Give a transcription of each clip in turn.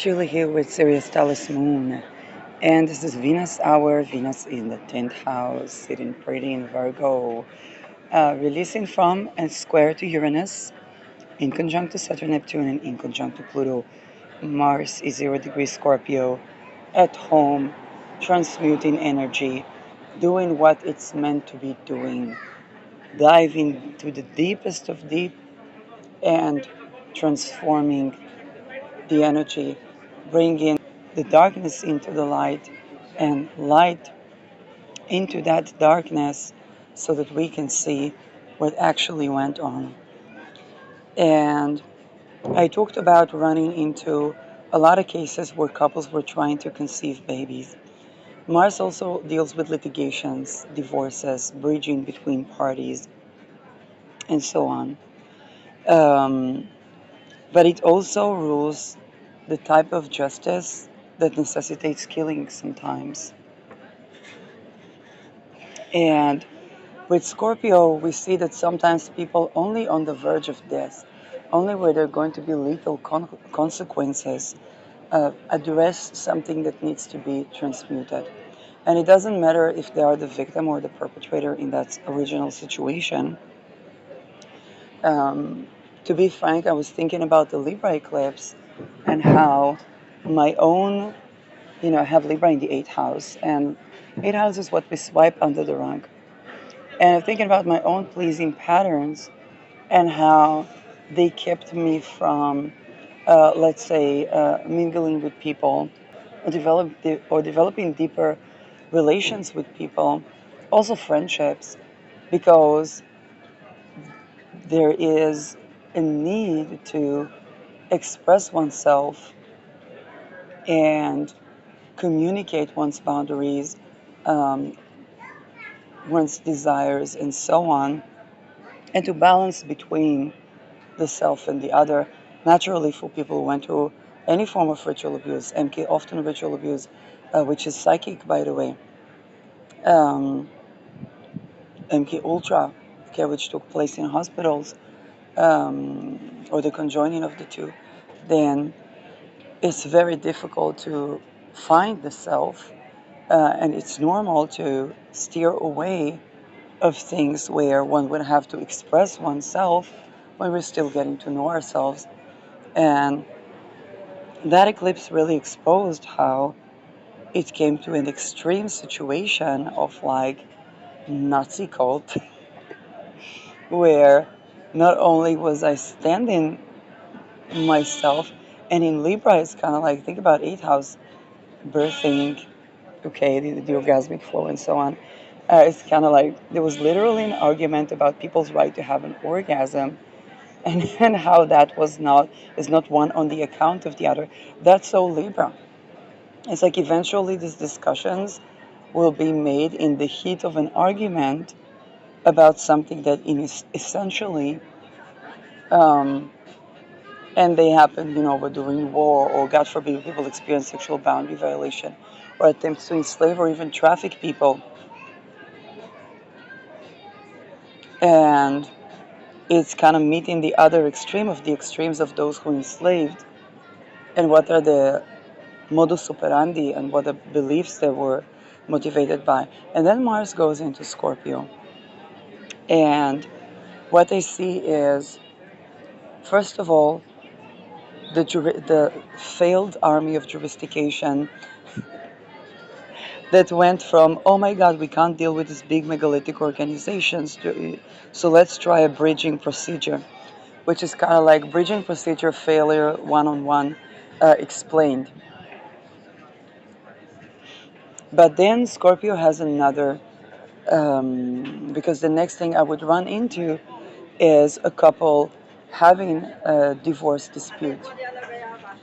Julie here with Sirius Taurus Moon. And this is Venus hour, Venus in the 10th house, sitting pretty in Virgo, releasing from and square to Uranus, in conjunct to Saturn, Neptune, and in conjunct to Pluto. Mars is 0 degrees Scorpio, at home, transmuting energy, doing what it's meant to be doing, diving to the deepest of deep and transforming the energy, bringing the darkness into the light and light into that darkness so that we can see what actually went on. And I talked about running into a lot of cases where couples were trying to conceive babies. Mars also deals with litigations, divorces, bridging between parties, and so on. Um, but it also rules the type of justice that necessitates killing sometimes. And with Scorpio, we see that sometimes people only on the verge of death, only where there are going to be lethal consequences, address something that needs to be transmuted. And it doesn't matter if they are the victim or the perpetrator in that original situation. Um, to be frank, I was thinking about the Libra eclipse and how my own, I have Libra in the 8th house, and 8th house is what we swipe under the rug. And I'm thinking about my own pleasing patterns and how they kept me from, let's say, mingling with people or developing deeper relations with people, also friendships, because there is a need to express oneself and communicate one's boundaries, um, one's desires, and so on, and to balance between the self and the other. Naturally, for people who went through any form of ritual abuse, MK often ritual abuse, which is psychic, by the way, um, MK Ultra, okay, which took place in hospitals, or the conjoining of the two, then it's very difficult to find the self, and it's normal to steer away of things where one would have to express oneself when we're still getting to know ourselves. And that eclipse really exposed how it came to an extreme situation of like Nazi cult, where not only was I standing myself, and in Libra, it's kind of like, think about 8th house, birthing, okay, the orgasmic flow and so on. It's kind of like there was literally an argument about people's right to have an orgasm, and how that is not one on the account of the other. That's so Libra. It's like eventually these discussions will be made in the heat of an argument about something that is essentially, um, and they happen, over during war, or God forbid, people experience sexual boundary violation, or attempts to enslave or even traffic people. And it's kind of meeting the other extreme of the extremes of those who enslaved, and what are the modus operandi and what the beliefs they were motivated by. And then Mars goes into Scorpio. And what I see is, first of all, the failed army of jurisdiction that went from, oh my God, we can't deal with these big megalithic organizations, so let's try a bridging procedure, which is kind of like bridging procedure failure one-on-one explained. But then Scorpio has another, because the next thing I would run into is a couple having a divorce dispute,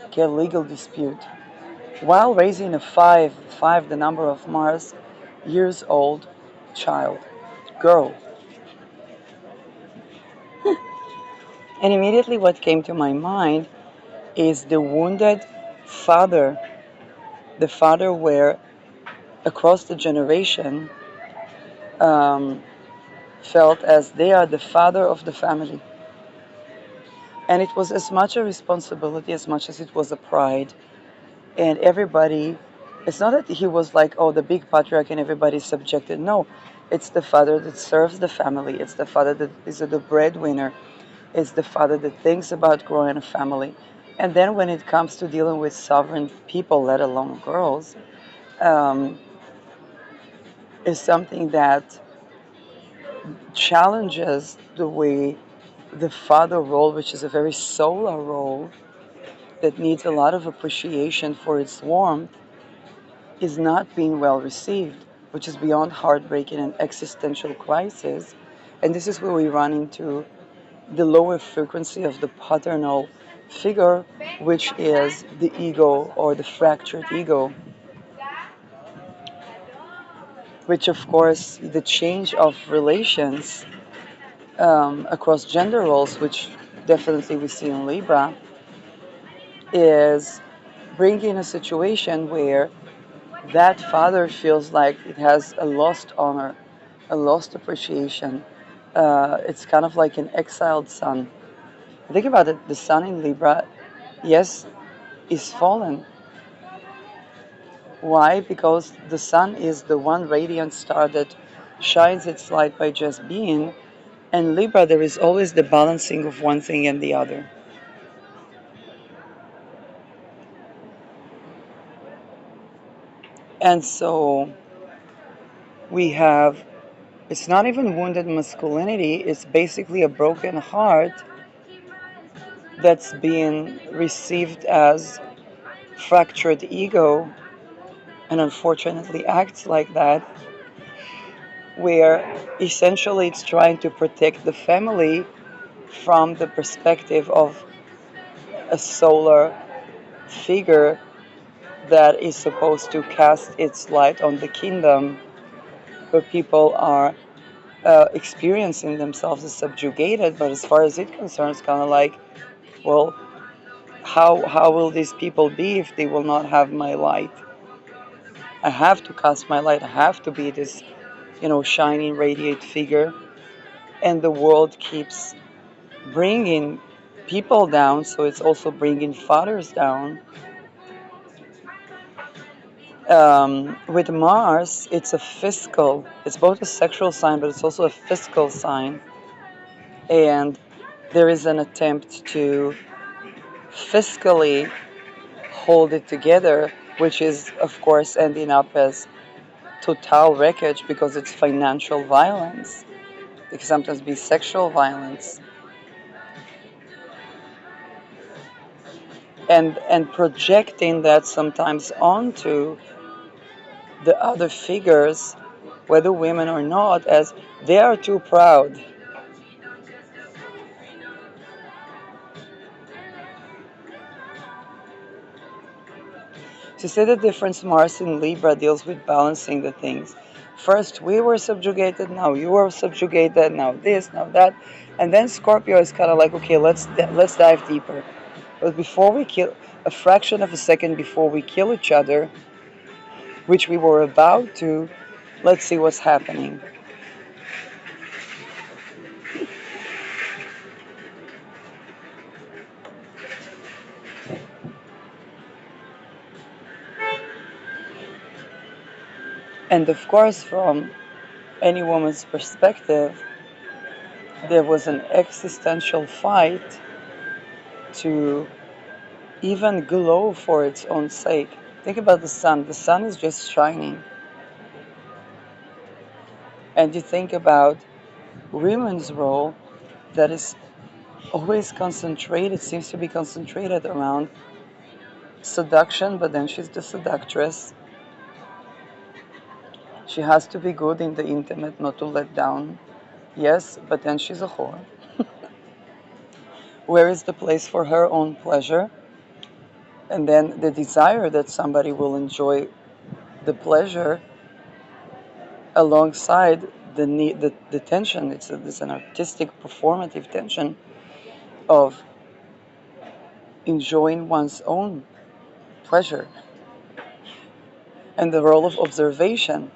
okay, a legal dispute, while raising a five, the number of Mars, years old child, girl. And immediately what came to my mind is the wounded father, the father where across the generation um, felt as they are the father of the family. And it was as much a responsibility as much as it was a pride and everybody, it's not that he was like, oh, the big patriarch and everybody's subjected. No, it's the father that serves the family. It's the father that is the breadwinner. It's the father that thinks about growing a family. And then when it comes to dealing with sovereign people, let alone girls, um, is something that challenges the way the father role, which is a very solar role that needs a lot of appreciation for its warmth, is not being well received, which is beyond heartbreaking and existential crisis. And this is where we run into the lower frequency of the paternal figure, which is the ego or the fractured ego, which, of course, the change of relations across gender roles, which definitely we see in Libra, is bringing a situation where that father feels like it has a lost honor, a lost appreciation. It's kind of like an exiled son. Think about it, the sun in Libra, yes, is fallen. Why? Because the sun is the one radiant star that shines its light by just being, and Libra, there is always the balancing of one thing and the other. And so we have, it's not even wounded masculinity, it's basically a broken heart that's being received as fractured ego, and unfortunately acts like that, where essentially it's trying to protect the family from the perspective of a solar figure that is supposed to cast its light on the kingdom, where people are experiencing themselves as subjugated. But as far as it concerns, kind of like, well, how will these people be if they will not have my light? I have to cast my light. I have to be this, shining, radiate figure. And the world keeps bringing people down, so it's also bringing fathers down. With Mars, it's a fiscal, it's both a sexual sign, but it's also a fiscal sign. And there is an attempt to fiscally hold it together, which is, of course, ending up as total wreckage because it's financial violence. It can sometimes be sexual violence. And projecting that sometimes onto the other figures, whether women or not, as they are too proud. To say the difference, Mars in Libra deals with balancing the things. First, we were subjugated, now you were subjugated, now this, now that. And then Scorpio is kind of like, okay, let's dive deeper. But before we kill, a fraction of a second before we kill each other, which we were about to, let's see what's happening. And of course, from any woman's perspective, there was an existential fight to even glow for its own sake. Think about the sun. The sun is just shining. And you think about women's role that is always concentrated, seems to be concentrated around seduction, but then she's the seductress. She has to be good in the intimate, not to let down. Yes, but then she's a whore. Where is the place for her own pleasure? And then the desire that somebody will enjoy the pleasure alongside the need, the tension. It's an artistic, performative tension of enjoying one's own pleasure and the role of observation.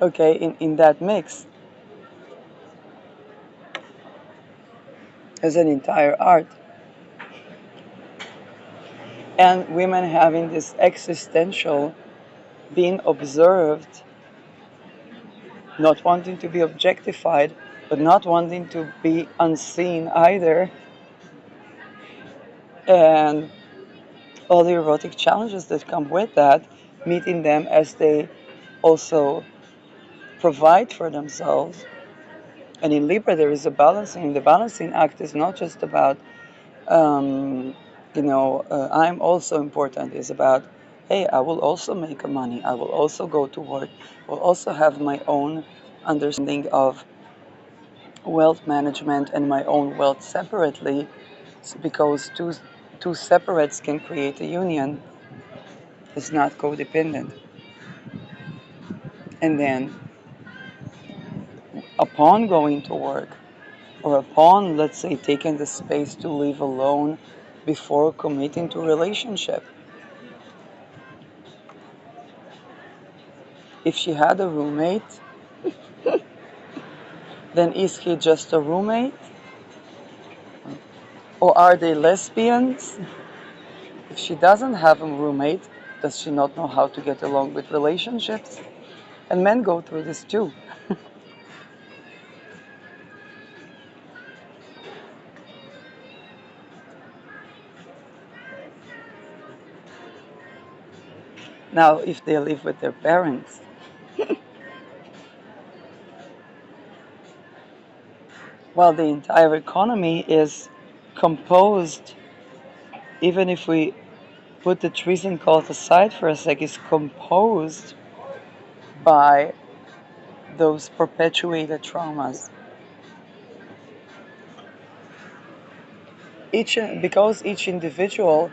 Okay, in that mix as an entire art. and women having this existential being observed, not wanting to be objectified, but not wanting to be unseen either, and all the erotic challenges that come with that, meeting them as they also provide for themselves. And in Libra, there is a balancing. The balancing act is not just about, I'm also important. It's about, hey, I will also make money. I will also go to work. I will also have my own understanding of wealth management and my own wealth separately, because two separates can create a union. It's not codependent. And then, upon going to work, or upon, let's say, taking the space to live alone before committing to a relationship, if she had a roommate, then is he just a roommate? Or are they lesbians? If she doesn't have a roommate, does she not know how to get along with relationships? And men go through this too. Now, if they live with their parents, well, the entire economy is composed, even if we put the treason cult aside for a sec, is composed by those perpetuated traumas. Because each individual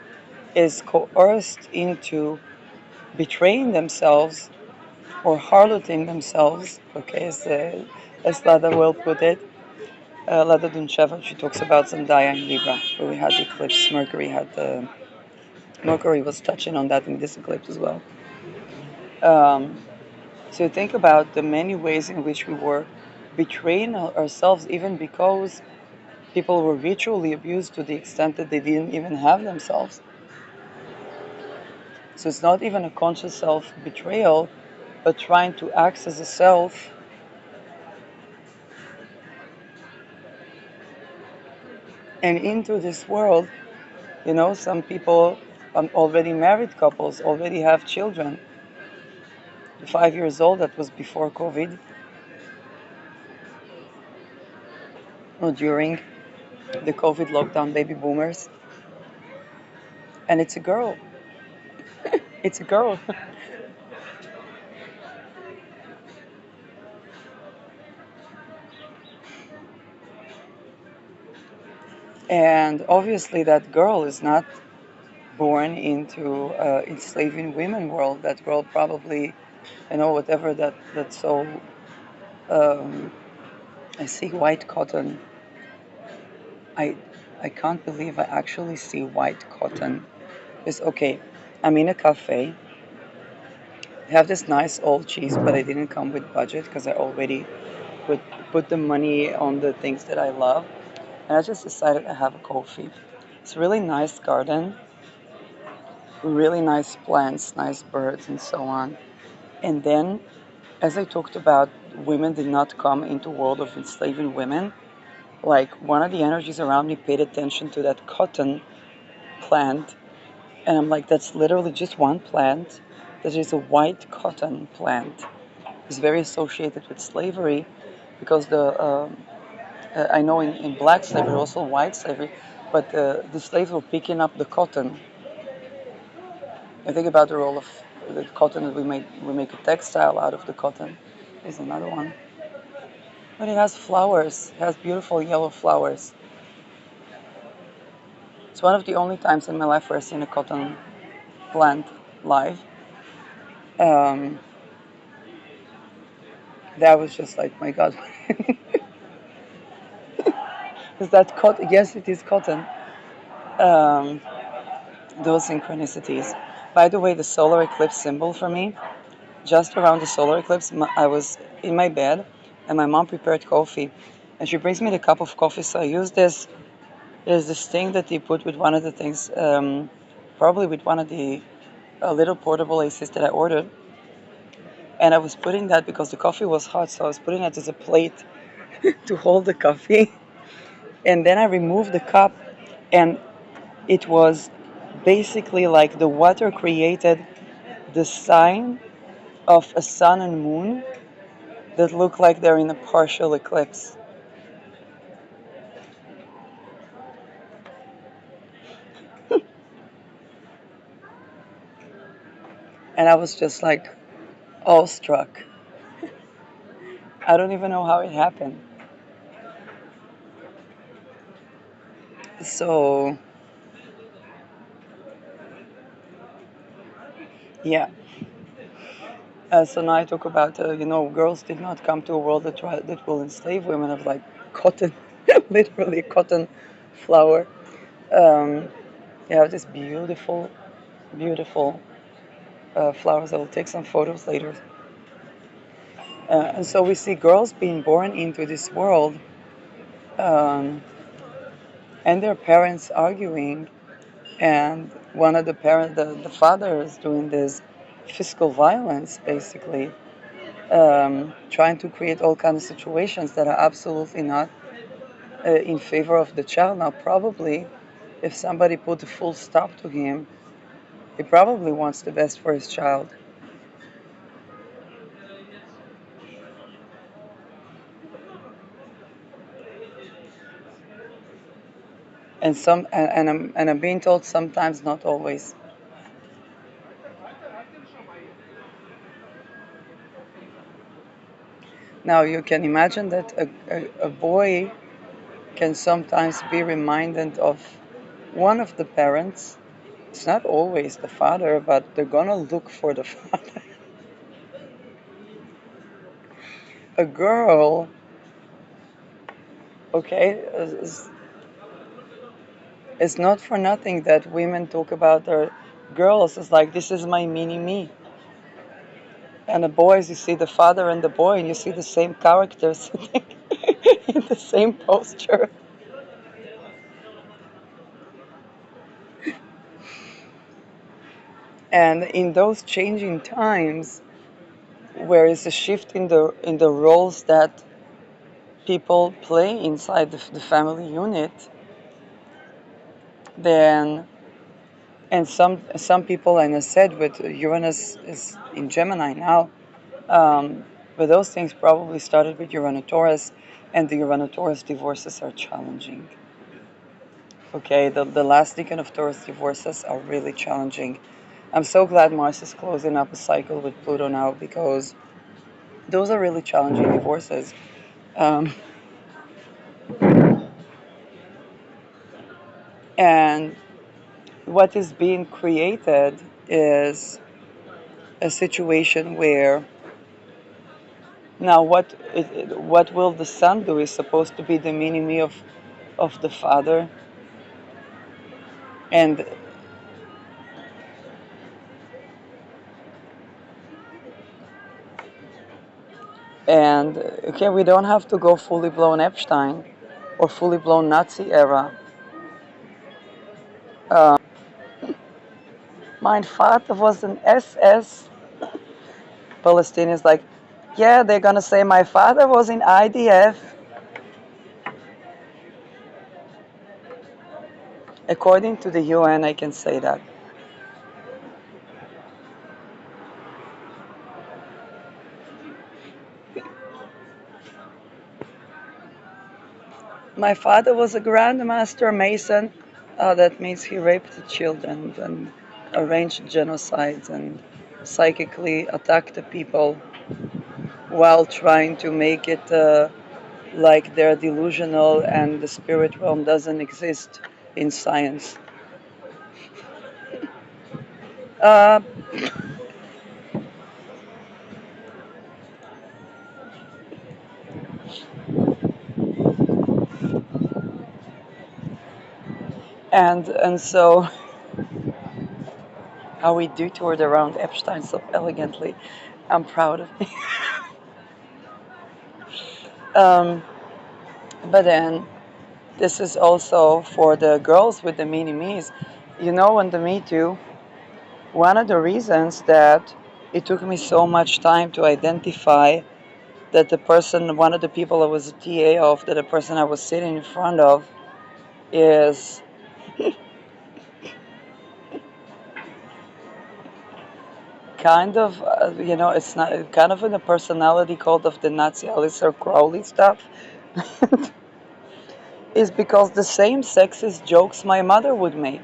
is coerced into betraying themselves or harloting themselves, okay, as Lada will put it. Lada Duncheva, she talks about Zendaya in Libra, where we had the eclipse. Mercury was touching on that in this eclipse as well. So think about the many ways in which we were betraying ourselves, even because people were ritually abused to the extent that they didn't even have themselves. So it's not even a conscious self-betrayal, but trying to access a self and into this world. Some people, already married couples, already have children. 5 years old, that was before COVID, or during the COVID lockdown, baby boomers. And it's a girl. It's a girl. And obviously that girl is not born into enslaving women world. That girl probably, whatever that so, I see white cotton. I I can't believe I actually see white cotton. It's okay. I'm in a cafe. I have this nice old cheese, but I didn't come with budget because I already put put the money on the things that I love. And I just decided to have a coffee. It's a really nice garden, really nice plants, nice birds, and so on. And then, as I talked about, women did not come into world of enslaving women. Like, one of the energies around me paid attention to that cotton plant, and I'm like, that's literally just one plant. That is a white cotton plant. It's very associated with slavery, because I know in black slavery, also white slavery, but the slaves were picking up the cotton. I think about the role of the cotton, that we make a textile out of the cotton. Is another one. But it has flowers. It has beautiful yellow flowers. It's one of the only times in my life where I've seen a cotton plant live. Um, that was just like, my God. Is that cotton? Yes, it is cotton. Um, those synchronicities. By the way, the solar eclipse symbol for me, just around the solar eclipse, I was in my bed and my mom prepared coffee. And she brings me the cup of coffee, so I use this. There's this thing that they put with one of the things. probably with one of the little portable ACs that I ordered. And I was putting that because the coffee was hot, so I was putting it as a plate to hold the coffee. And then I removed the cup, and it was basically like the water created the sign of a sun and moon that look like they're in a partial eclipse. And I was just like awestruck. I don't even know how it happened. So, yeah. So now I talk about, girls did not come to a world that will enslave women of like cotton, literally cotton flower. Um, you have this beautiful, beautiful flowers. I will take some photos later. And so we see girls being born into this world, um, and their parents arguing, and one of the parents, the father, is doing this physical violence, basically, trying to create all kinds of situations that are absolutely not in favor of the child. Now, probably, if somebody put a full stop to him, he probably wants the best for his child. And I'm being told sometimes, not always. Now, you can imagine that a boy can sometimes be reminded of one of the parents. It's not always the father, but they're gonna look for the father. A girl, okay, it's not for nothing that women talk about their girls as like, this is my mini me. And the boys, you see the father and the boy, and you see the same character sitting in the same posture. And in those changing times, where is a shift in the roles that people play inside the family unit, then and some people, and I said, with Uranus is in Gemini now, but those things probably started with Uranus-Taurus, and the Uranus-Taurus divorces are challenging. Okay, the last decan of Taurus divorces are really challenging. I'm so glad Mars is closing up a cycle with Pluto now, because those are really challenging divorces. Um, and what is being created is a situation where now what will the son do is supposed to be the mini me of the father, and okay, we don't have to go fully blown Epstein or fully blown Nazi era. Mein Vater was an SS. Palestinians like, yeah, they're gonna say my father was in IDF. According to the UN, I can say that. My father was a grandmaster mason. That means he raped children and arranged genocides and psychically attacked the people while trying to make it like they're delusional and the spirit realm doesn't exist in science. Uh, and so how we detoured around Epstein so elegantly. I'm proud of me. um, but then this is also for the girls with the mini-me's. You know, on the Me Too, one of the reasons that it took me so much time to identify that the person, one of the people I was a TA of, that the person I was sitting in front of is kind of, it's not kind of in a personality called of the Nazi Alistair Crowley stuff, is because the same sexist jokes my mother would make.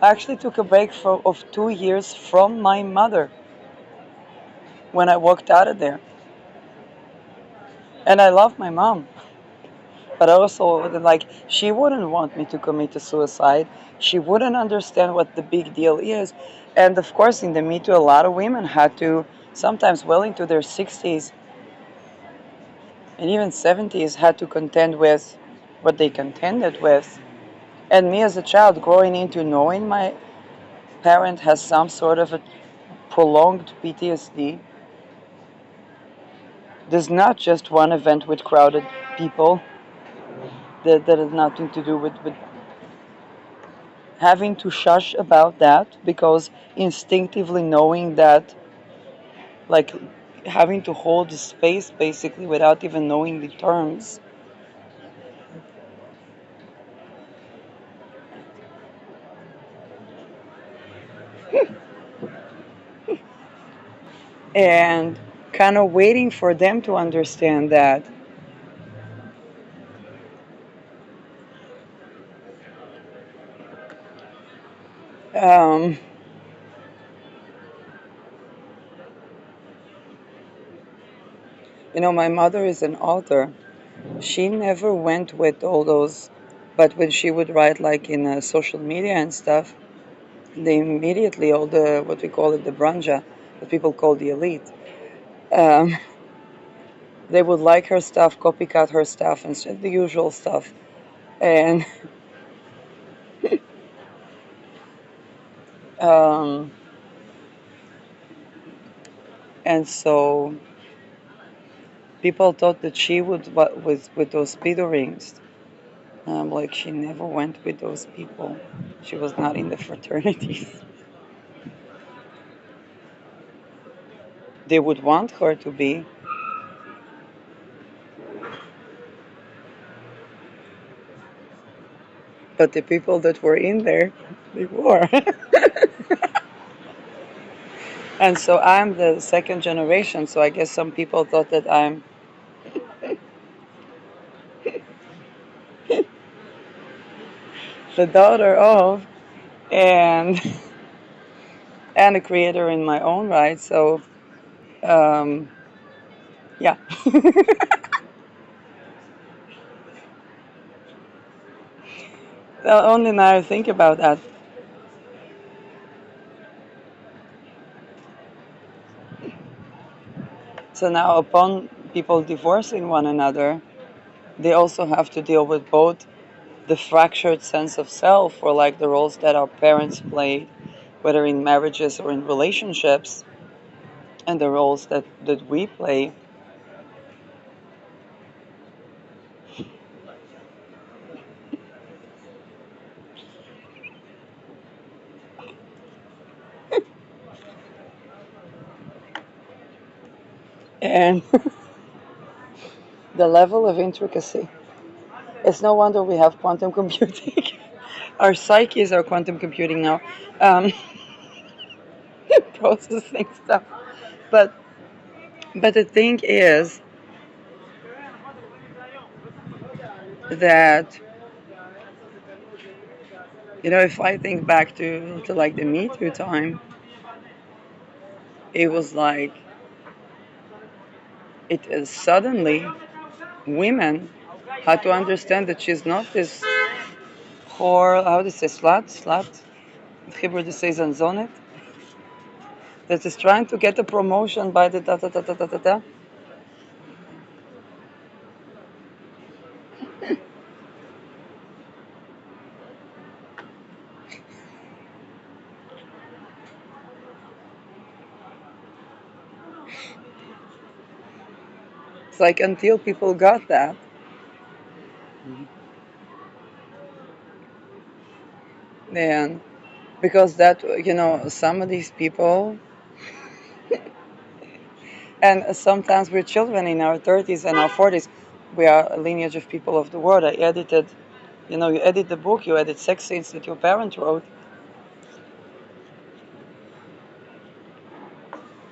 I actually took a break of 2 years from my mother when I walked out of there. And I love my mom, but I also like she wouldn't want me to commit to suicide. She wouldn't understand what the big deal is. And of course, in the Me Too, a lot of women had to, sometimes well into their 60s and even 70s, had to contend with what they contended with. And me as a child, growing into knowing my parent has some sort of a prolonged PTSD, there's not just one event with crowded people that has nothing to do with having to shush about that, because instinctively knowing that, like, having to hold the space basically without even knowing the terms. And kind of waiting for them to understand that. Um, my mother is an author. She never went with all those, but when she would write like in social media and stuff, they immediately, all the, what we call it, the branja, what people call the elite, um, they would like her stuff, copycat her stuff, and the usual stuff. And um, and so people thought that she would, what, with those pedo rings. Like, she never went with those people. She was not in the fraternities. They would want her to be, but the people that were in there, they were. And so I'm the second generation, so I guess some people thought that I'm the daughter of, and and a creator in my own right. So um, yeah. Well, only now I think about that. So now, upon people divorcing one another, they also have to deal with both the fractured sense of self, or like the roles that our parents played, whether in marriages or in relationships, and the roles that we play. And the level of intricacy. It's no wonder we have quantum computing. Our psyches are quantum computing now, um, processing stuff. But the thing is that, if I think back to like the Me Too time, it was like it is suddenly women had to understand that she's not this whore, how do you say, slut, Hebrew to say zanzonet, that is trying to get a promotion by the da da da da da da da. It's like until people got that, And because that, some of these people, and sometimes we're children in our 30s and our 40s, we are a lineage of people of the world. I edited, you edit the book, you edit sex scenes that your parent wrote,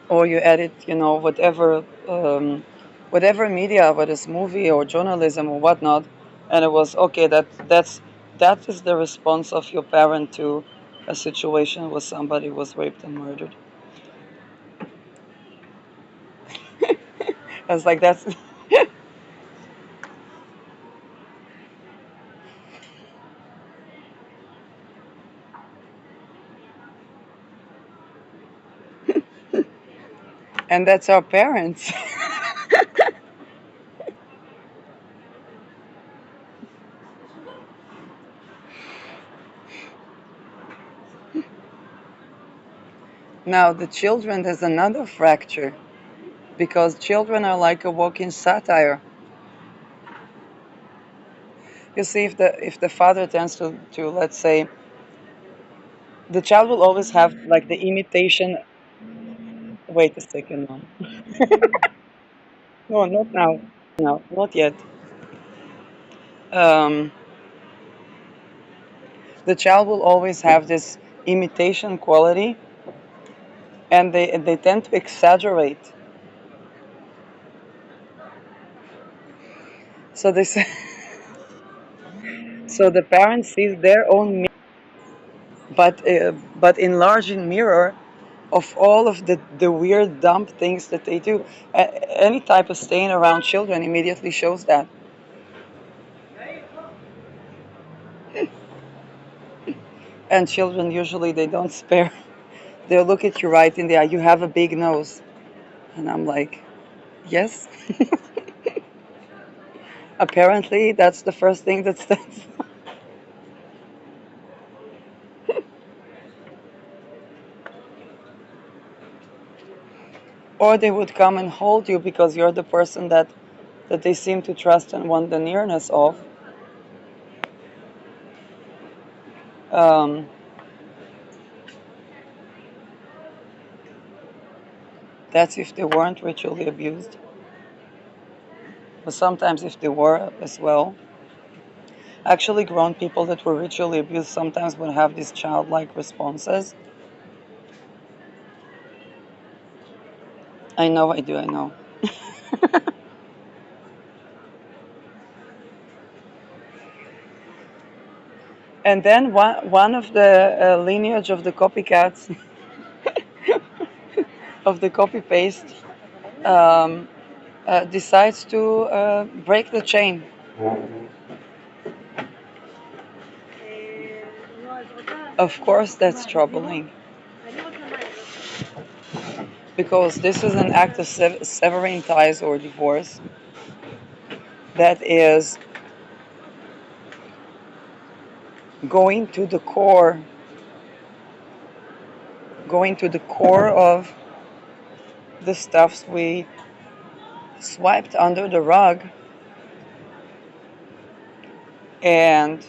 or you edit, whatever media, whether it's movie or journalism or whatnot, and it was okay. That is the response of your parent to a situation where somebody was raped and murdered. I was like, that's, and that's our parents. Now the children, there's another fracture because children are like a walking satire. You see, if the father tends to let's say, the child will always have like the imitation. Wait a second, mom. No, not now. No, not yet. Um, the child will always have this imitation quality, and they tend to exaggerate. So this, so the parent sees their own, but enlarging mirror of all of the weird, dumb things that they do. Any type of stain around children immediately shows that. And children usually they don't spare. They'll look at you right in the eye. You have a big nose, and I'm like, yes. Apparently, that's the first thing that stands. Or they would come and hold you because you're the person that they seem to trust and want the nearness of. Um, that's if they weren't ritually abused. But sometimes if they were as well. Actually, grown people that were ritually abused sometimes would have these childlike responses. I know I do, I know. And then one of the lineage of the copycats, of the copy paste, um, decides to break the chain. Of course, that's troubling because this is an act of severing ties or divorce that is going to the core, of the stuffs we swiped under the rug, and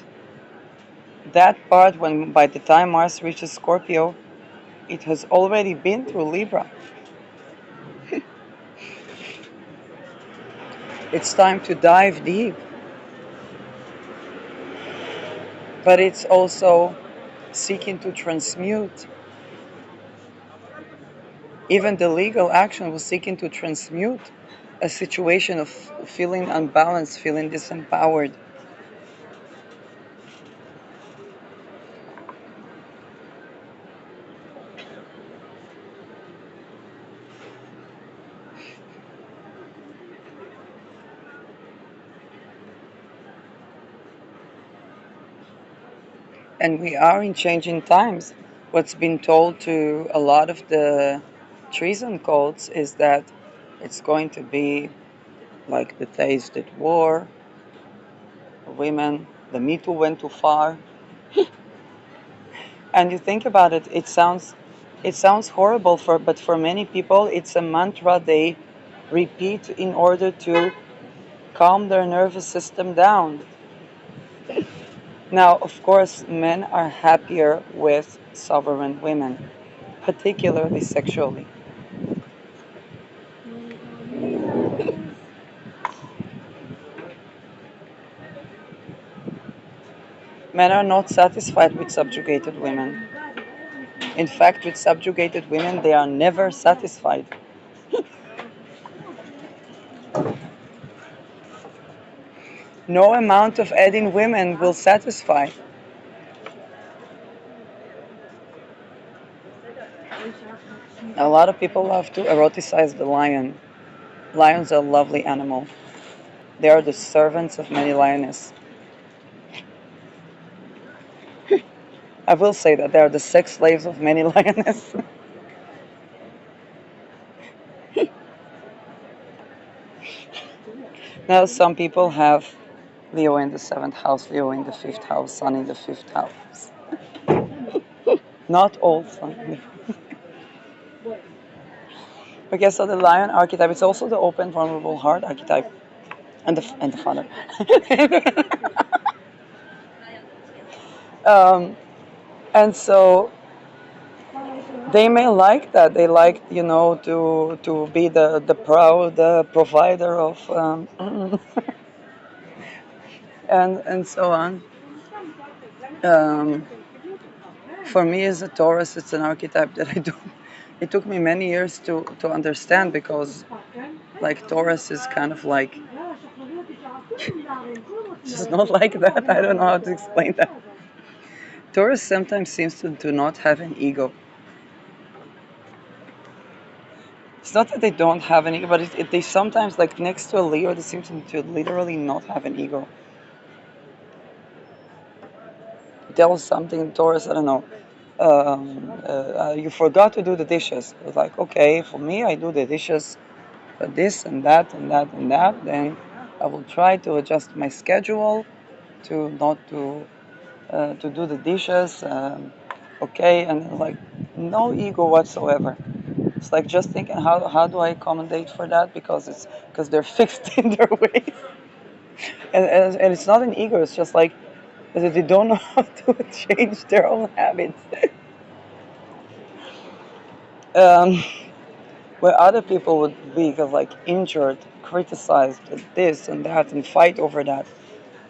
that part, when by the time Mars reaches Scorpio, it has already been through Libra. It's time to dive deep, but it's also seeking to transmute. Even the legal action was seeking to transmute a situation of feeling unbalanced, feeling disempowered. And we are in changing times. What's been told to a lot of the treason cults is that it's going to be like the days that war, women, the Me Too went too far. And you think about it, it sounds horrible, but for many people it's a mantra they repeat in order to calm their nervous system down. Now, of course, men are happier with sovereign women, particularly sexually. Men are not satisfied with subjugated women. In fact, with subjugated women, they are never satisfied. No amount of adding women will satisfy. A lot of people love to eroticize the lion. Lions are a lovely animal. They are the servants of many lionesses. I will say that they are the sex slaves of many lionesses. Now, some people have Leo in the seventh house, Leo in the fifth house, Sun in the fifth house. Not all Sun. Okay, so the lion archetype is also the open, vulnerable heart archetype, and the father. um, and so they may like that. They like, to be the proud provider of, and so on. Um, for me, as a Taurus, it's an archetype that I don't. It took me many years to understand because, like, Taurus is kind of like just not like that. I don't know how to explain that. Taurus sometimes seems to not have an ego. It's not that they don't have an ego, but they sometimes, like next to a Leo, they seem to literally not have an ego. Tell something, Taurus, I don't know. You forgot to do the dishes. It's like, okay, for me, I do the dishes, but this and that and that and that. Then I will try to adjust my schedule to not to do the dishes. Okay, and like no ego whatsoever. It's like just thinking how do I accommodate for that because they're fixed in their ways, and it's not an ego. It's just like that they don't know how to change their own habits. um, where other people would be like injured, criticized, this and that, and fight over that.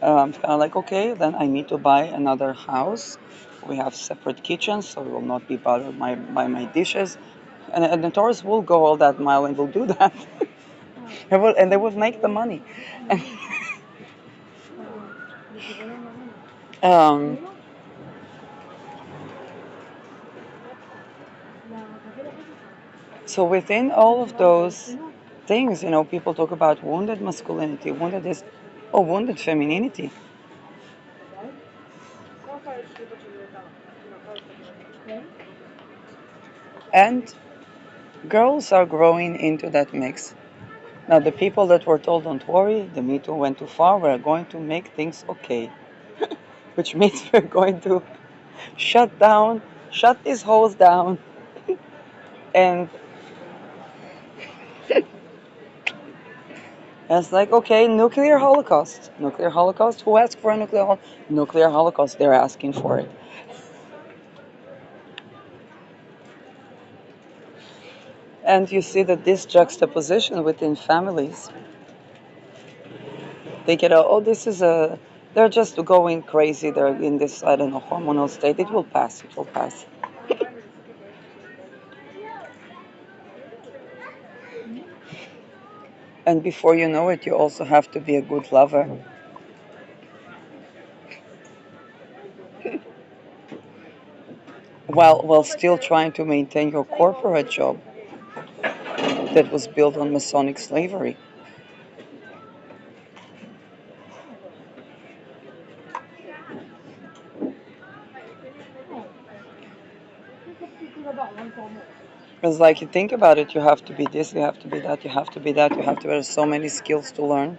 It's kind of like, okay, then I need to buy another house. We have separate kitchens, so we will not be bothered by my dishes. And the Taurus will go all that mile and will do that. And they will make the money. um, so within all of those things, people talk about wounded masculinity, wounded this, or wounded femininity. And girls are growing into that mix. Now, the people that were told, don't worry, the Me Too went too far, we're going to make things okay. Which means we're going to shut these holes down. And it's like, okay, nuclear holocaust. Nuclear holocaust? Who asked for a nuclear holocaust? They're asking for it. And you see that this juxtaposition within families, they get, this is they're just going crazy. They're in this, I don't know, hormonal state. It will pass. It will pass. And before you know it, you also have to be a good lover. While still trying to maintain your corporate job that was built on Masonic slavery. It's like you think about it, you have to be this, you have to be that, you have to be that, you have to have so many skills to learn.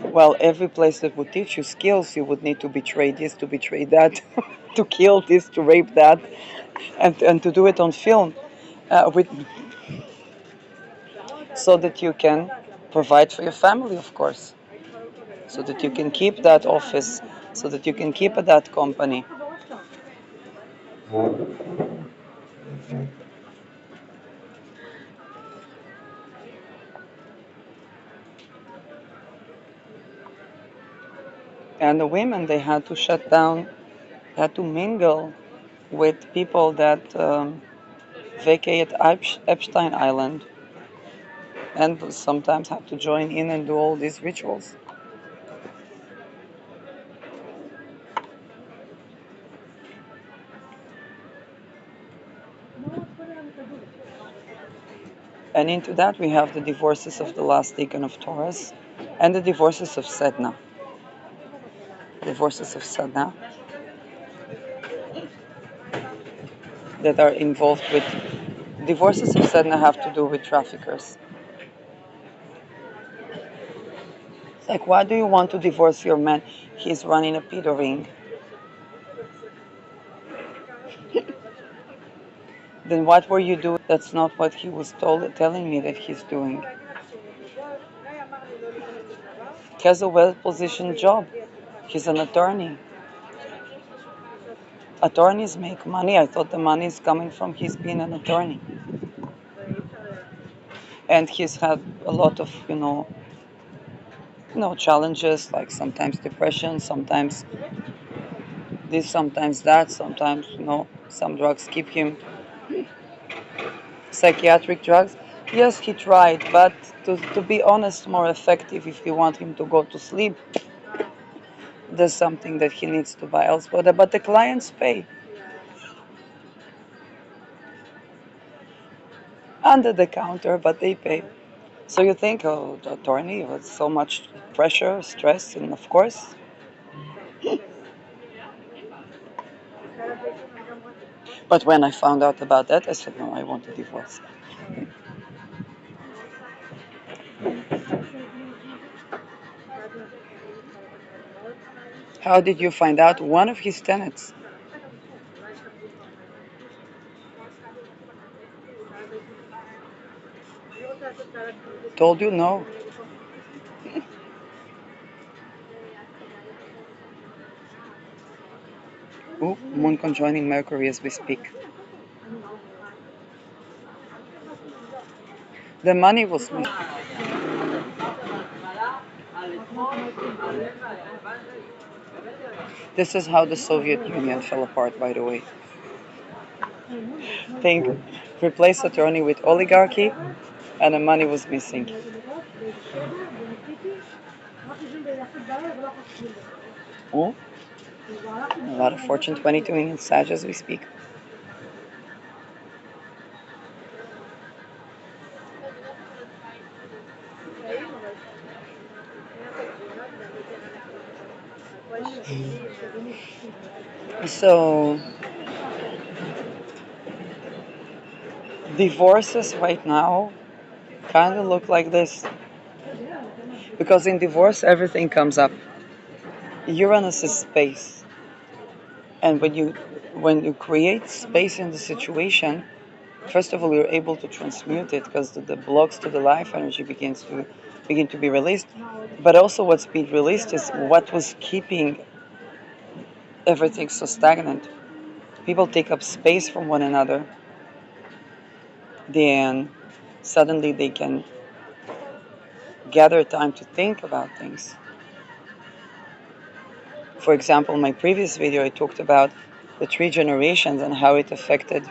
Well, every place that would teach you skills, you would need to betray this, to betray that, to kill this, to rape that, and to do it on film, with so that you can provide for your family, of course, so that you can keep that office so that you can keep at that company. And the women, they had to shut down, had to mingle with people that vacate Epstein Island, and sometimes have to join in and do all these rituals. And into that we have the divorces of the last deacon of Taurus and the divorces of Sedna. Divorces of Sedna that are involved with divorces of Sedna have to do with traffickers. It's like, why do you want to divorce your man? He's running a pedo ring. Then what were you doing? That's not what he was telling me that he's doing. He has a well-positioned job. He's an attorney. Attorneys make money. I thought the money is coming from his being an attorney. And he's had a lot of, challenges, like sometimes depression, sometimes this, sometimes that, sometimes, some drugs keep him, psychiatric drugs. Yes, he tried, but to be honest, more effective if you want him to go to sleep. There's something that he needs to buy elsewhere, but the clients pay under the counter, but they pay. So you think, oh, the attorney, with so much pressure, stress, and of course. But when I found out about that, I said, no, I want a divorce. How did you find out? One of his tenants told you no. Ooh, Moon conjoining Mercury as we speak. The money was missing. This is how the Soviet Union fell apart, by the way. Think, replace attorney with oligarchy, and the money was missing. Oh, a lot of Fortune 22 in Sag as we speak. So, divorces right now kind of look like this. Because in divorce, everything comes up. Uranus is space. And when you create space in the situation, first of all, you're able to transmute it because the blocks to the life energy begin to be released. But also, what's being released is what was keeping everything so stagnant. People take up space from one another, then suddenly they can gather time to think about things. For example, in my previous video, I talked about the 3 generations and how it affected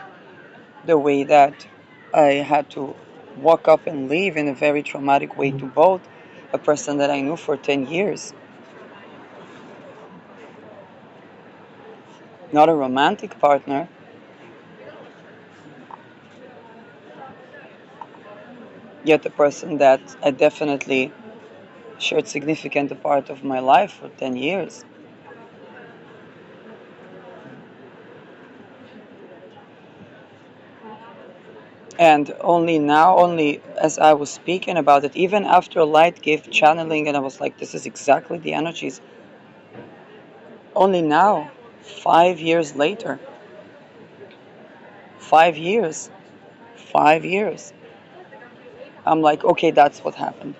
the way that I had to walk up and leave in a very traumatic way to both a person that I knew for 10 years. Not a romantic partner, yet a person that I definitely shared significant part of my life for 10 years. And only now, only as I was speaking about it, even after light gave channeling, and I was like, this is exactly the energies. Only now, 5 years later, 5 years, 5 years, I'm like, okay, that's what happened.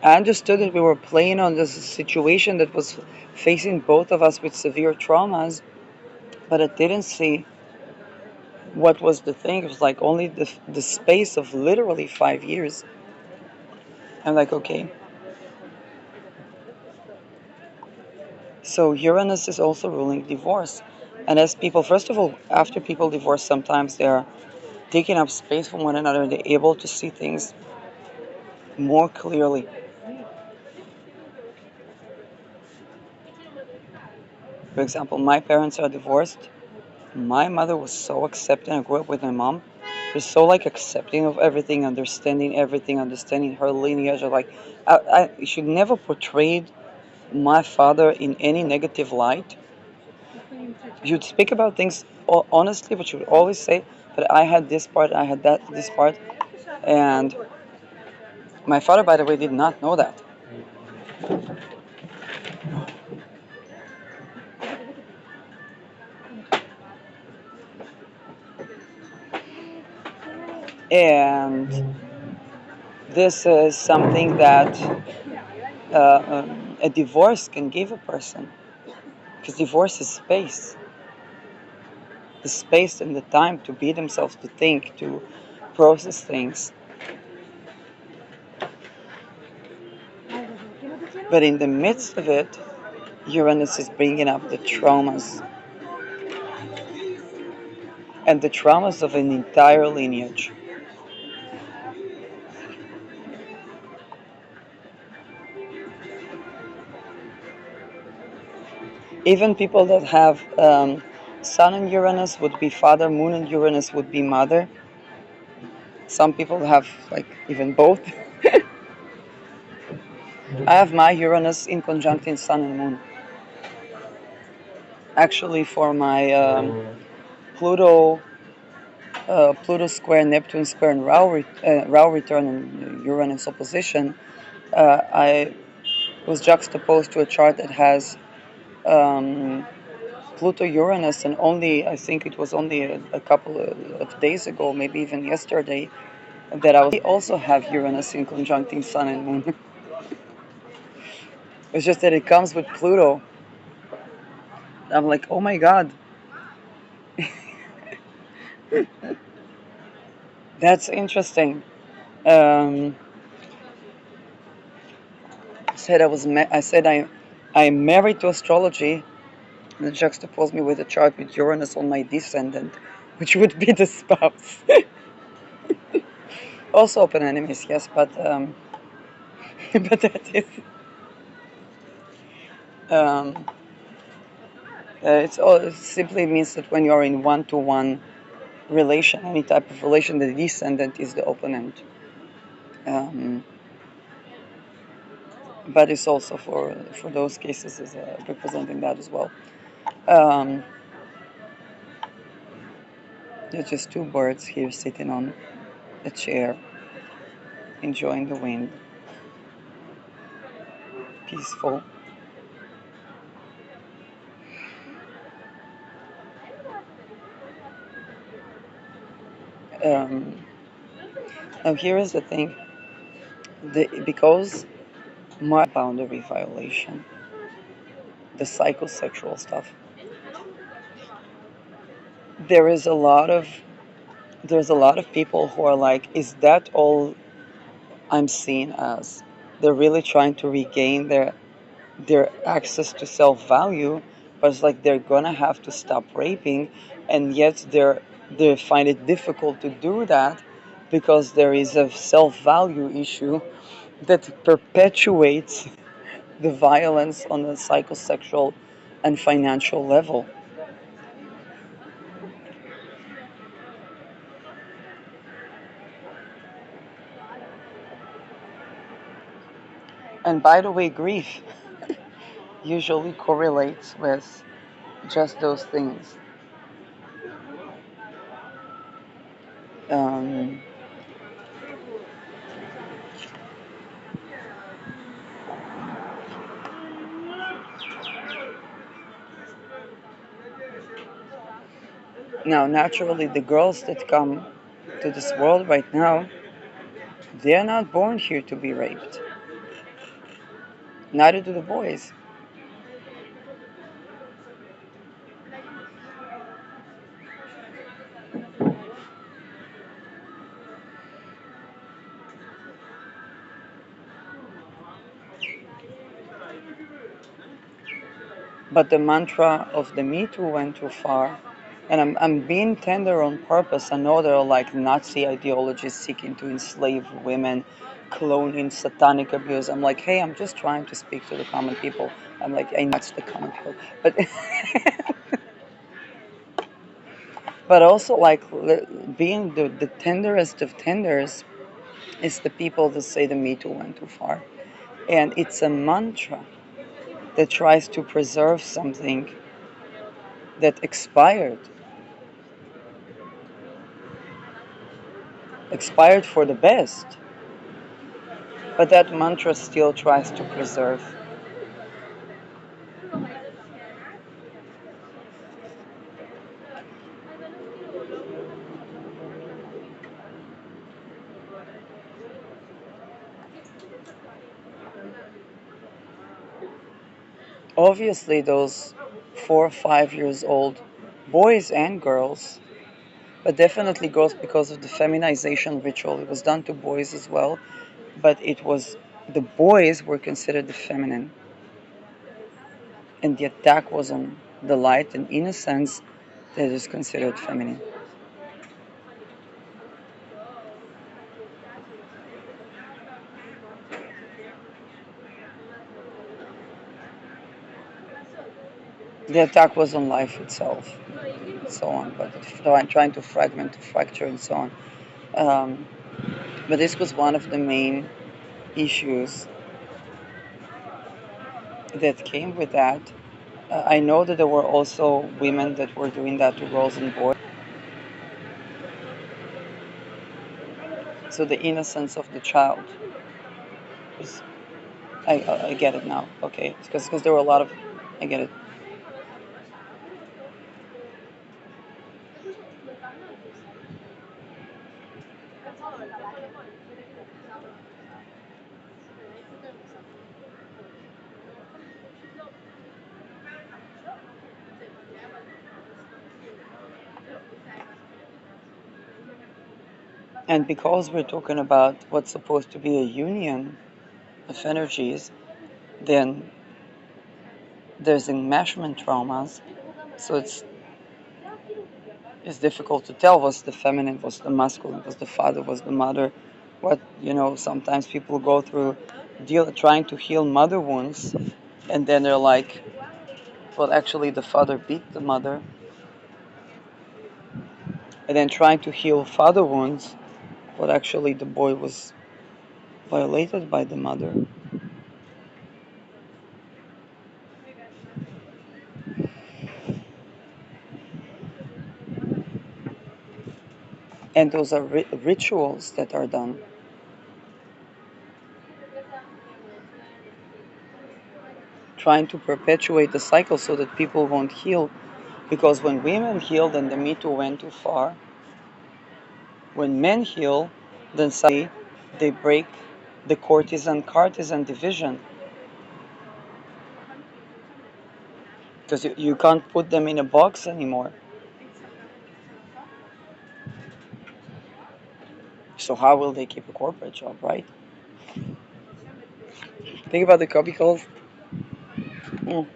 I understood that we were playing on this situation that was facing both of us with severe traumas, but I didn't see what was the thing. It was like only the space of literally 5 years. I'm like, okay. So Uranus is also ruling divorce. And as people, first of all, after people divorce, sometimes they're taking up space from one another and they're able to see things more clearly. For example, my parents are divorced. My mother was so accepting. I grew up with my mom. She's so like accepting of everything, understanding her lineage. Like I should never portrayed my father in any negative light. You'd speak about things honestly, but you would always say, "But I had this part, I had that this part," and my father, by the way, did not know that. And this is something that a divorce can give a person, because divorce is space, the space and the time to be themselves, to think, to process things. But in the midst of it, Uranus is bringing up the traumas, and the traumas of an entire lineage. Even people that have Sun and Uranus would be father, Moon and Uranus would be mother. Some people have like even both. I have my Uranus in conjunct in Sun and Moon. Actually, for my Pluto, Pluto square, Neptune square, and Rao return and Uranus opposition, I was juxtaposed to a chart that has um, Pluto Uranus, and only I think it was only a couple of days ago, maybe even yesterday, that I also have Uranus in conjuncting Sun and Moon. It's just that it comes with Pluto. I'm like, oh my God, that's interesting. Um, said I said I'm married to astrology, and it juxtaposed me with a chart with Uranus on my descendant, which would be the spouse. Also open enemies, yes, but that is um, it simply means that when you're in one-to-one relation, any type of relation, the descendant is the opponent. Um, but it's also for those cases is representing that as well. Um, there's just two birds here sitting on a chair, enjoying the wind, peaceful. Um, Now here is the thing: because boundary violation, the psychosexual stuff, there is a lot of there's a lot of people who are like, is that all I'm seeing as? They're really trying to regain their access to self-value, but it's like they're gonna have to stop raping, and yet they find it difficult to do that because there is a self-value issue that perpetuates the violence on a psychosexual and financial level. And by the way, grief usually correlates with just those things. Um, Now, naturally, the girls that come to this world right now, they're not born here to be raped. Neither do the boys. But the mantra of the Me Too went too far. And I'm being tender on purpose. I know there are like Nazi ideologies seeking to enslave women, cloning, satanic abuse. I'm like, hey, I'm just trying to speak to the common people. I'm like, I know it's the common people. But, but also, like, being the tenderest of tenders is the people that say the Me Too went too far. And it's a mantra that tries to preserve something that expired for the best, but that mantra still tries to preserve. Obviously, those 4 or 5 years old boys and girls, but definitely girls because of the feminization ritual. It was done to boys as well, but it was the boys were considered the feminine, and the attack was on the light and innocence that is considered feminine. The attack was on life itself, and so on, but trying to fragment, to fracture, and so on. Um, but this was one of the main issues that came with that. I know that there were also women that were doing that to girls and boys. So the innocence of the child is, I get it now. Okay, because there were a lot of, I get it. And because we're talking about what's supposed to be a union of energies, then there's enmeshment traumas. So it's difficult to tell what's the feminine, what's the masculine, what's the father, what's the mother. What sometimes people go through trying to heal mother wounds, and then they're like, well, actually the father beat the mother, and then trying to heal father wounds, but actually the boy was violated by the mother. And those are rituals that are done, trying to perpetuate the cycle so that people won't heal. Because when women heal, then the Me Too went too far. When men heal, then suddenly they break the courtesan-cartisan division, because you can't put them in a box anymore. So how will they keep a corporate job, right? Think about the cubicles. Mm.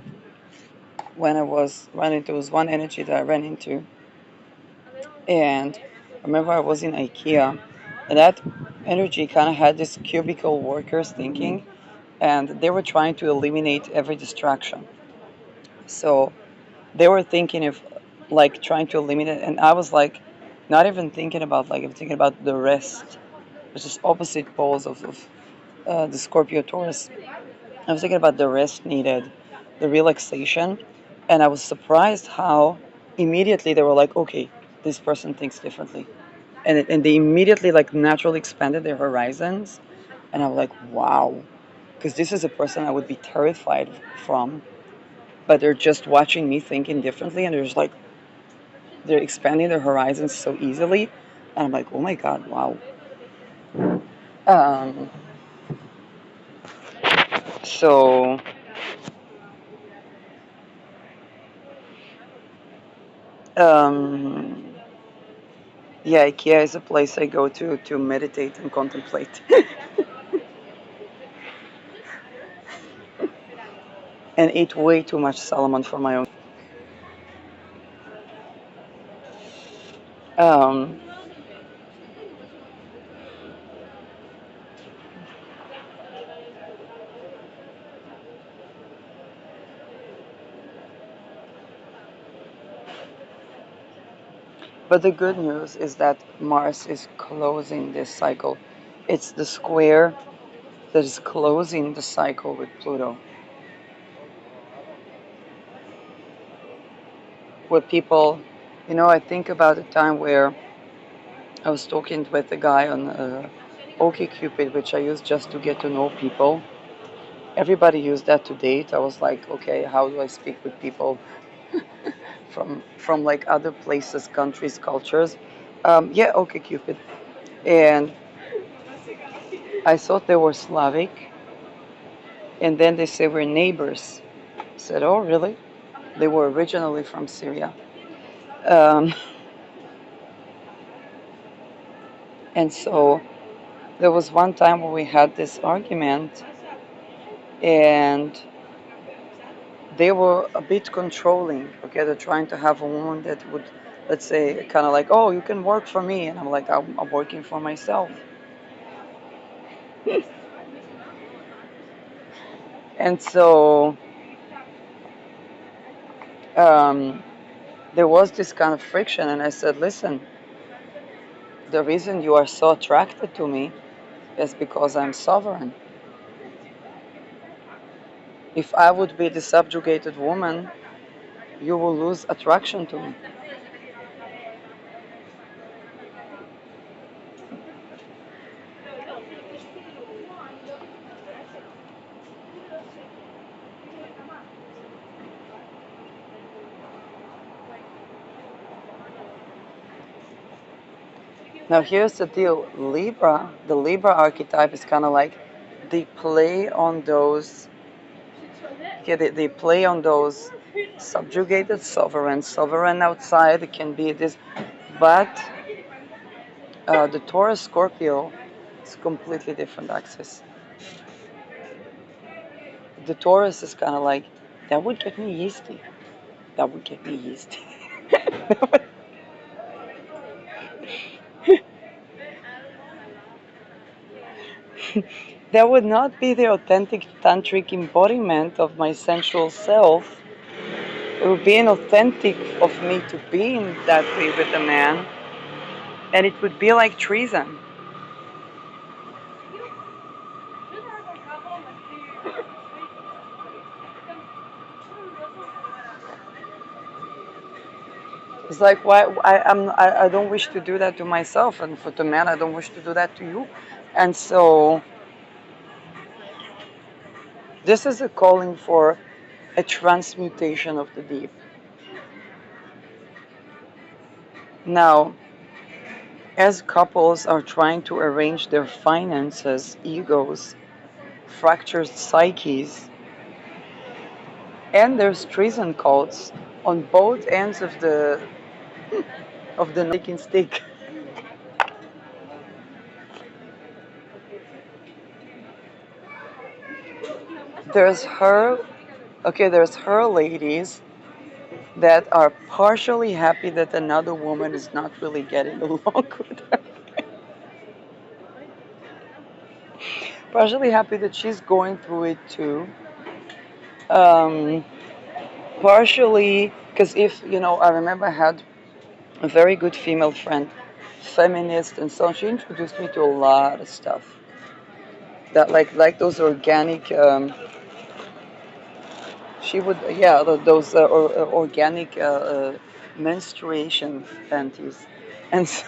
When it was one energy that I ran into, and I remember I was in IKEA, and that energy kind of had this cubicle workers thinking, and they were trying to eliminate every distraction. So they were thinking of like trying to eliminate, and I was like, not even thinking about like I'm thinking about the rest, which is opposite poles of the Scorpio Taurus. I was thinking about the rest needed, the relaxation, and I was surprised how immediately they were like, okay, this person thinks differently, and they immediately like naturally expanded their horizons, and I'm like, wow, because this is a person I would be terrified from, but they're just watching me thinking differently, and they're just like they're expanding their horizons so easily, and I'm like, oh my god, wow. Um, So, um, yeah, IKEA is a place I go to meditate and contemplate and eat way too much salmon for my own. Um, but the good news is that Mars is closing this cycle. It's the square that is closing the cycle with Pluto. Where people, I think about a time where I was talking with a guy on OkCupid, which I use just to get to know people. Everybody used that to date. I was like, okay, how do I speak with people from like other places, countries, cultures? Yeah, OkCupid, and I thought they were Slavic, and then they say we're neighbors. I said, oh, really? They were originally from Syria. Um, and so there was one time where we had this argument, and they were a bit controlling. Okay, they're trying to have a woman that would, let's say, kind of like, oh, you can work for me, and I'm like, I'm working for myself. And so um, there was this kind of friction, and I said, listen, the reason you are so attracted to me is because I'm sovereign. If I would be the subjugated woman, you will lose attraction to me. Now here's the deal. The Libra archetype is kind of like they play on those, yeah, they play on those subjugated sovereign outside. It can be this, but the Taurus Scorpio is completely different axis. The Taurus is kind of like, that would get me yeasty. That would get me yeasty. That would not be the authentic tantric embodiment of my sensual self. It would be inauthentic of me to be in that way with a man, and it would be like treason. It's like why I don't wish to do that to myself, and for the man I don't wish to do that to you, and so this is a calling for a transmutation of the deep. Now, as couples are trying to arrange their finances, egos, fractured psyches, and there's treason cults on both ends of the knife stick. There's her, okay, there's her ladies that are partially happy that another woman is not really getting along with her. Partially happy that she's going through it too. Um, partially, because I remember I had a very good female friend, feminist, and so on. She introduced me to a lot of stuff that like those organic. She would, yeah, those organic menstruation panties, and so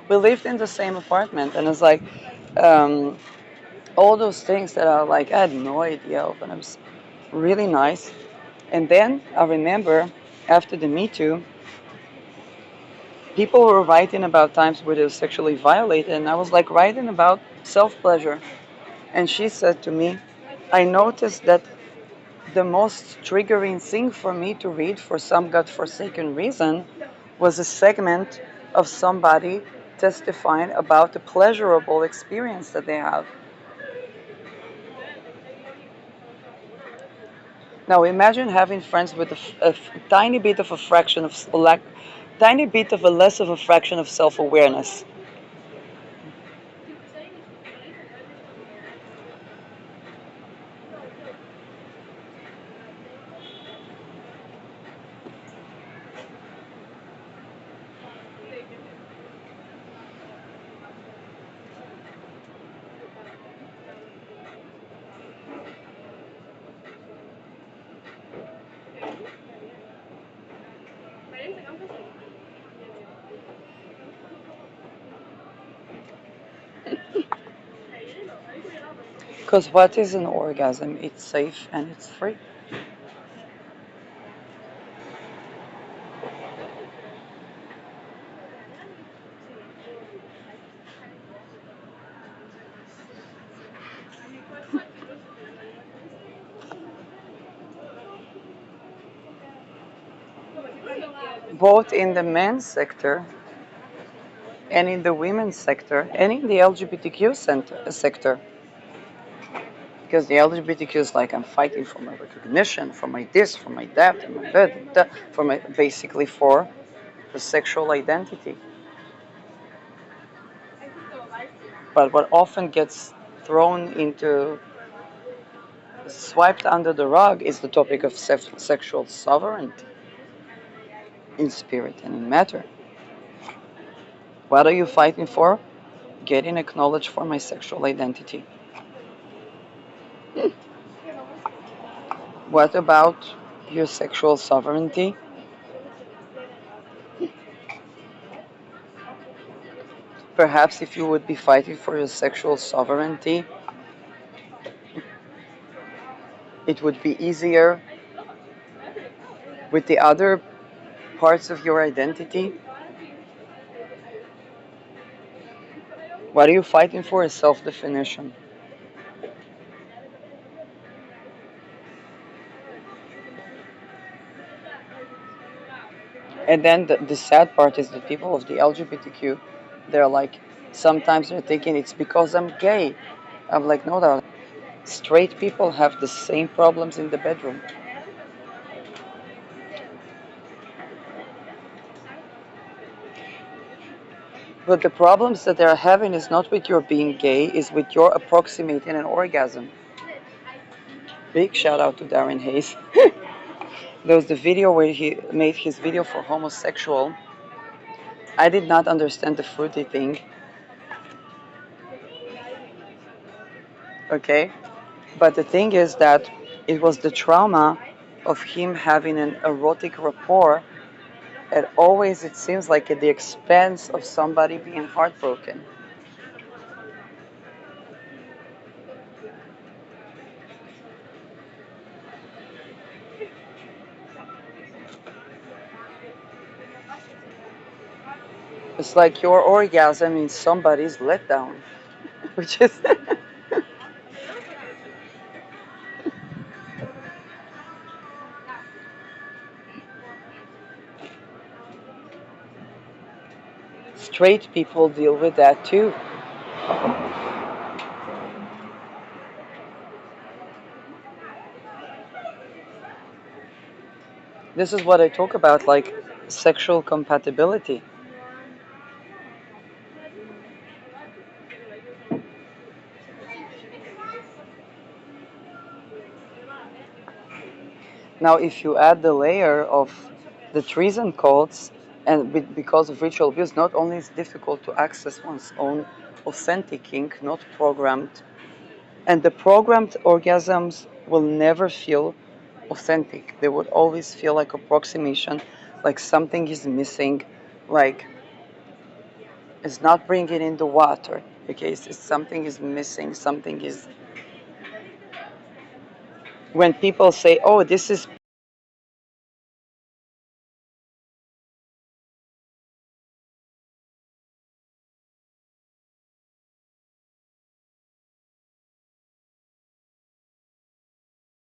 we lived in the same apartment, and it's like um, all those things that are like I had no idea of, and it was really nice. And then I remember after the Me Too, people were writing about times where they were sexually violated, and I was like writing about self pleasure. And she said to me, I noticed that the most triggering thing for me to read for some godforsaken reason was a segment of somebody testifying about the pleasurable experience that they have. Now imagine having friends with a tiny bit of a fraction of lack, tiny bit of a less of a fraction of self-awareness. Because what is an orgasm? It's safe and it's free. Both in the men's sector and in the women's sector and in the LGBTQ sector. Because the LGBTQ is like, I'm fighting for my recognition, for my this, for my that, and my that, for my, basically for the sexual identity. But what often gets thrown into, swiped under the rug, is the topic of sexual sovereignty in spirit and in matter. What are you fighting for? Getting acknowledged for my sexual identity. What about your sexual sovereignty? Perhaps if you would be fighting for your sexual sovereignty, it would be easier with the other parts of your identity. What are you fighting for is self-definition. And then the sad part is that people of the LGBTQ, they're like, sometimes they're thinking it's because I'm gay. I'm like, no, no. Straight people have the same problems in the bedroom. But the problems that they're having is not with your being gay, is with your approximating an orgasm. Big shout out to Darren Hayes. There was the video where he made his video for homosexual. I did not understand the fruity thing. Okay? But the thing is that it was the trauma of him having an erotic rapport, and always it seems like at the expense of somebody being heartbroken. It's like your orgasm is somebody's letdown, which is straight people deal with that too. This is what I talk about, like sexual compatibility. Now, if you add the layer of the treason cults, and because of ritual abuse, not only is it difficult to access one's own authentic kink, not programmed, and the programmed orgasms will never feel authentic. They would always feel like approximation, like something is missing, like it's not bringing in the water. Okay, something is missing, something is. When people say, "Oh, this is